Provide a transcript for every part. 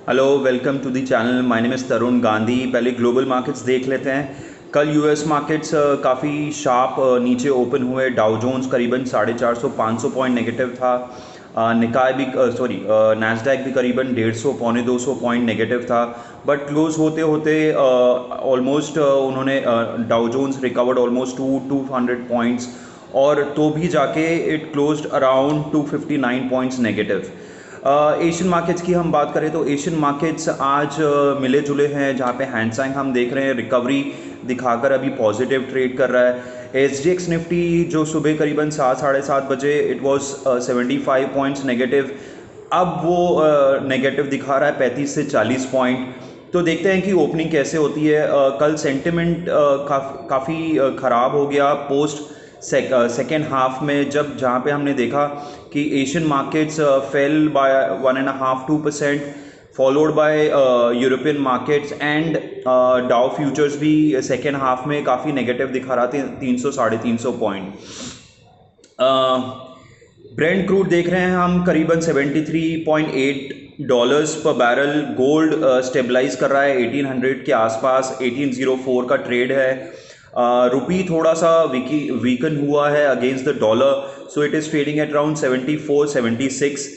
Hello, welcome to the channel. My name is Tarun Gandhi. पहले global markets देख लेते हैं। कल यूएस मार्केट्स काफ़ी शार्प नीचे ओपन हुए। डाउ जोन्स करीबन 450-500 पॉइंट नेगेटिव था। निकाय भी नैस्डैक भी करीबन 150 पौने 200 पॉइंट नेगेटिव था। बट क्लोज होते होते ऑलमोस्ट उन्होंने Dow Jones recovered almost 200 points, और तो भी जाके it closed around 259 points negative. Asian markets की हम बात करें तो एशियन मार्केट्स आज मिले जुले हैं, जहाँ पे हैंडसैंग हम देख रहे हैं रिकवरी दिखाकर अभी पॉजिटिव ट्रेड कर रहा है। एसजीएक्स निफ्टी जो सुबह करीबन 7-7:30 बजे इट वाज 75 पॉइंट्स नेगेटिव, अब वो नेगेटिव दिखा रहा है 35 से 40 पॉइंट। तो देखते हैं कि ओपनिंग कैसे होती है। कल सेंटिमेंट काफ़ी ख़राब हो गया पोस्ट सेकेंड हाफ में, जहाँ पे हमने देखा कि Asian markets fell by 1.5-2%, followed by European markets and Dow futures भी सेकेंड हाफ में काफ़ी नेगेटिव दिखा रहा था, 300-350 पॉइंट। ब्रेंट क्रूड देख रहे हैं हम करीबन $73.8 पर बैरल। गोल्ड स्टेबलाइज कर रहा है 1800 के आसपास, 1804 का ट्रेड है। रुपी थोड़ा सा वीकन हुआ है against the dollar, so it is trading at around 74-76।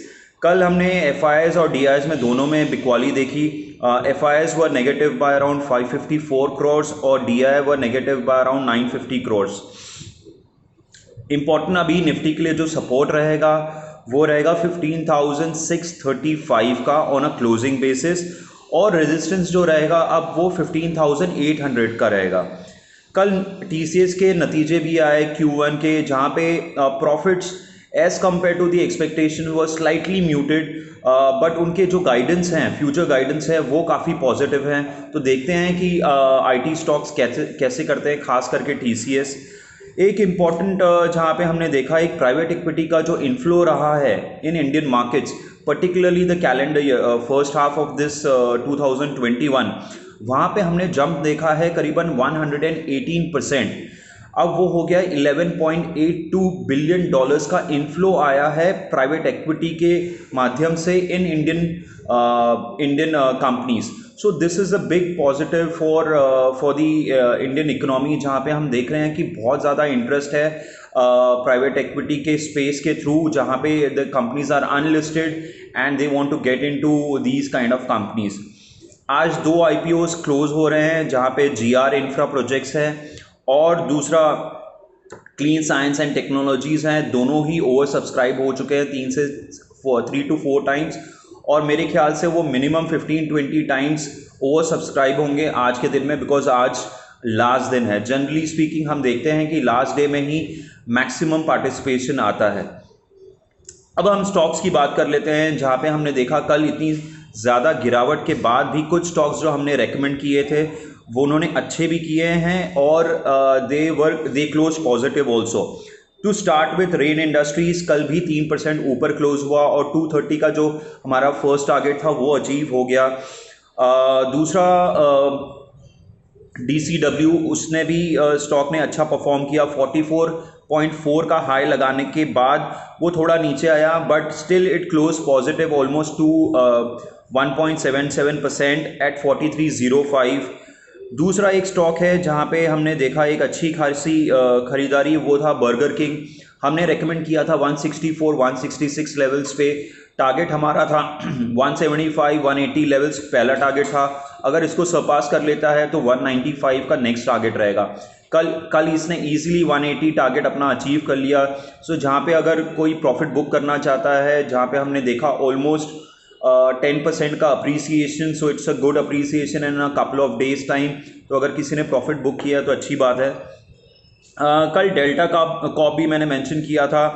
कल हमने एफआईएस और डीआईएस में दोनों में बिकवाली देखी। FIIs were negative by around 554 crores और DI were negative by around 950 crores. Important अभी निफ्टी के लिए जो सपोर्ट रहेगा वो रहेगा 15,635 का ऑन अ क्लोजिंग बेसिस, और रेजिस्टेंस जो रहेगा अब वो 15,800 का रहेगा। कल टीसीएस के नतीजे भी आए Q1 के, जहाँ पे profits as compared to the expectation वो स्लाइटली म्यूटेड, बट उनके जो गाइडेंस हैं, फ्यूचर गाइडेंस है, वो काफ़ी पॉजिटिव हैं। तो देखते हैं कि आईटी स्टॉक्स कैसे करते हैं, खास करके टीसीएस। एक इम्पॉर्टेंट जहाँ पे हमने देखा एक प्राइवेट इक्विटी का जो इनफ्लो रहा है in Indian markets, particularly the calendar year first half of this 2021, वहाँ पे हमने जंप देखा है करीबन 118%। अब वो हो गया $11.82 बिलियन का इनफ्लो आया है प्राइवेट इक्विटी के माध्यम से in Indian companies. So this is a big positive for the Indian economy, जहाँ पे हम देख रहे हैं कि बहुत ज़्यादा इंटरेस्ट है प्राइवेट इक्विटी के स्पेस के थ्रू, जहाँ पे the companies are unlisted and they want to get into these kind of companies. आज 2 IPOs क्लोज हो रहे हैं, जहाँ पे GR इंफ्रा प्रोजेक्ट्स है और दूसरा क्लीन साइंस एंड टेक्नोलॉजीज़ हैं। दोनों ही ओवर सब्सक्राइब हो चुके हैं 3 to 4 टाइम्स, और मेरे ख्याल से वो मिनिमम 15-20 टाइम्स ओवर सब्सक्राइब होंगे आज के दिन में, बिकॉज आज लास्ट दिन है। जनरली स्पीकिंग हम देखते हैं कि लास्ट डे में ही मैक्सिमम पार्टिसिपेशन आता है। अब हम स्टॉक्स की बात कर लेते हैं, जहाँ पे हमने देखा कल इतनी ज़्यादा गिरावट के बाद भी कुछ स्टॉक्स जो हमने रेकमेंड किए थे वो उन्होंने अच्छे भी किए हैं, और they close positive also. To start with Rain Industries, कल भी 3% ऊपर क्लोज हुआ और 230 का जो हमारा फर्स्ट टारगेट था वो अचीव हो गया। दूसरा DCW, उसने भी स्टॉक ने अच्छा परफॉर्म किया। 44.4 का हाई लगाने के बाद वो थोड़ा नीचे आया, but still it close positive almost to 1.77% at 43.05। दूसरा एक स्टॉक है जहाँ पे हमने देखा एक अच्छी खासी खरीदारी, वो था बर्गर किंग। हमने रेकमेंड किया था 164-166 लेवल्स पे, टारगेट हमारा था 175-180 लेवल्स पहला टारगेट था। अगर इसको सरपास कर लेता है तो 195 का नेक्स्ट टारगेट रहेगा। कल इसने इजीली 180 टारगेट अपना अचीव कर लिया। सो जहाँ पे अगर कोई प्रॉफिट बुक करना चाहता है, जहाँ पे हमने देखा ऑलमोस्ट 10% का अप्रीसिएशन, so it's a good अप्रीसिएशन in a couple of days time. तो अगर किसी ने प्रॉफिट बुक किया तो अच्छी बात है। कल डेल्टा का कॉप भी मैंने मेंशन किया था,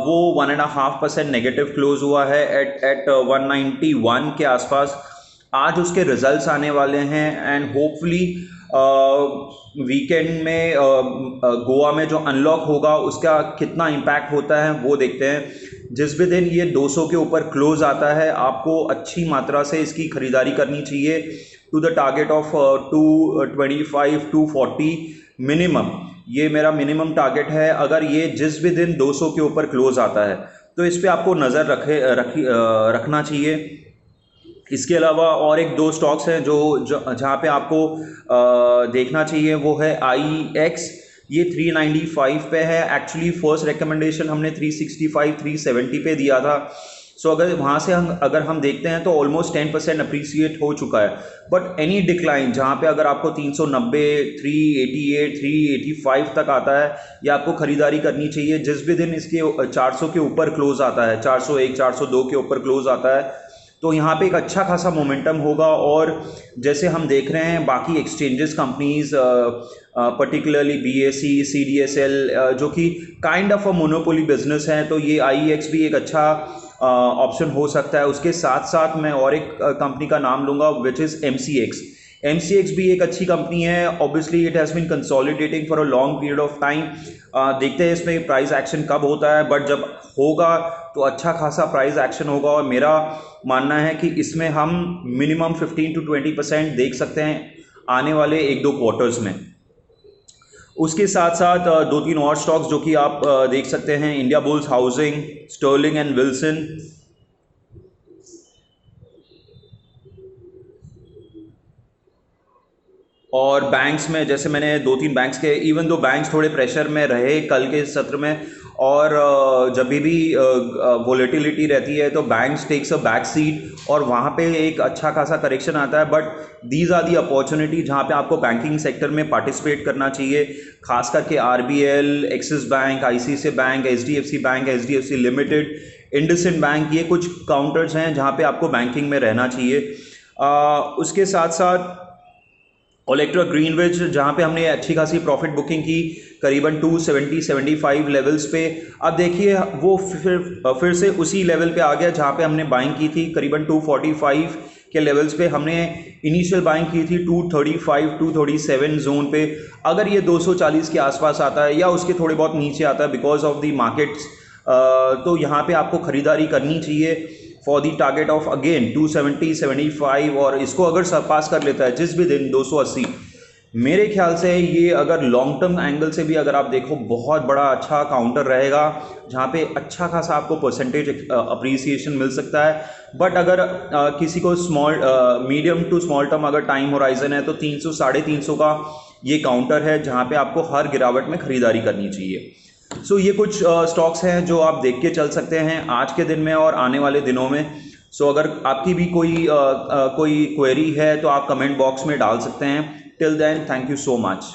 वो 1.5% नेगेटिव क्लोज हुआ है एट 191 के आसपास। आज उसके रिजल्ट्स आने वाले हैं एंड होपफुली वीकेंड में गोवा में जो अनलॉक होगा उसका कितना इम्पैक्ट होता है वो देखते हैं। जिस भी दिन ये 200 के ऊपर क्लोज आता है, आपको अच्छी मात्रा से इसकी खरीदारी करनी चाहिए to the target of 225-240 minimum. ये मेरा मिनिमम टारगेट है। अगर ये जिस भी दिन 200 के ऊपर क्लोज आता है तो इस पर आपको नज़र रखना चाहिए। इसके अलावा और एक दो स्टॉक्स हैं जहाँ पे आपको देखना चाहिए, वो है IEX। ये 395 पे है। एक्चुअली फर्स्ट रिकमेंडेशन हमने 365 370 पे दिया था। सो अगर वहाँ से अगर हम देखते हैं तो ऑलमोस्ट 10% अप्रिसिएट हो चुका है। बट एनी डिक्लाइन जहाँ पे अगर आपको 390 388 385 तक आता है, या आपको खरीदारी करनी चाहिए। जिस भी दिन इसके 400 के ऊपर क्लोज आता है, 401 402 के ऊपर क्लोज आता है, तो यहाँ पे एक अच्छा खासा मोमेंटम होगा। और जैसे हम देख रहे हैं बाकी exchanges companies, particularly BSE CDSL, जो कि kind of a monopoly business है, तो ये IEX भी एक अच्छा ऑप्शन हो सकता है। उसके साथ साथ मैं और एक कंपनी का नाम लूँगा, विच इज़ MCX। MCX भी एक अच्छी कंपनी है। Obviously it has been consolidating for a long period of time. देखते हैं इसमें प्राइस एक्शन कब होता है, बट जब होगा तो अच्छा खासा प्राइस एक्शन होगा। और मेरा मानना है कि इसमें हम मिनिमम 15 to 20% देख सकते हैं आने वाले एक दो क्वार्टर्स में। उसके साथ साथ दो तीन और स्टॉक्स जो कि आप देख सकते हैं, इंडिया बुल्स हाउसिंग, स्टर्लिंग एंड विल्सन। और बैंक्स में जैसे मैंने दो तीन बैंक्स के, इवन दो बैंक्स थोड़े प्रेशर में रहे कल के सत्र में, और जब भी वोलेटिलिटी रहती है तो banks takes a back seat, और वहाँ पे एक अच्छा खासा करेक्शन आता है। But these are the opportunity जहाँ पे आपको बैंकिंग सेक्टर में पार्टिसिपेट करना चाहिए, खास करके RBL, axis bank, ICICI bank, HDFC bank, HDFC limited, IndusInd bank, ये कुछ काउंटर्स हैं जहाँ पे आपको बैंकिंग में रहना चाहिए। उसके साथ साथ ओलेक्ट्रा ग्रीनविच, जहाँ पे हमने अच्छी खासी प्रॉफिट बुकिंग की करीबन 270-75 लेवल्स पे। अब देखिए वो फिर से उसी लेवल पे आ गया जहाँ पे हमने बाइंग की थी, करीबन 245 के लेवल्स पे हमने इनिशियल बाइंग की थी, 235 237 जोन पे। अगर ये 240 के आसपास आता है या उसके थोड़े बहुत नीचे आता है बिकॉज ऑफ द मार्केट्स, तो यहाँ पे आपको खरीदारी करनी चाहिए for the target of again 270-75। और इसको अगर सरपास कर लेता है जिस भी दिन 280, मेरे ख्याल से ये अगर लॉन्ग टर्म एंगल से भी अगर आप देखो बहुत बड़ा अच्छा काउंटर रहेगा, जहाँ पे अच्छा खासा आपको परसेंटेज अप्रिसिएशन मिल सकता है। बट अगर किसी को small medium to small term अगर टाइम होराइजन है, तो 300 350 का ये काउंटर है जहाँ पे आपको हर गिरावट में खरीदारी करनी चाहिए। सो ये कुछ स्टॉक्स हैं जो आप देख के चल सकते हैं आज के दिन में और आने वाले दिनों में। सो अगर आपकी भी कोई क्वेरी है तो आप कमेंट बॉक्स में डाल सकते हैं। Till then, thank you so much.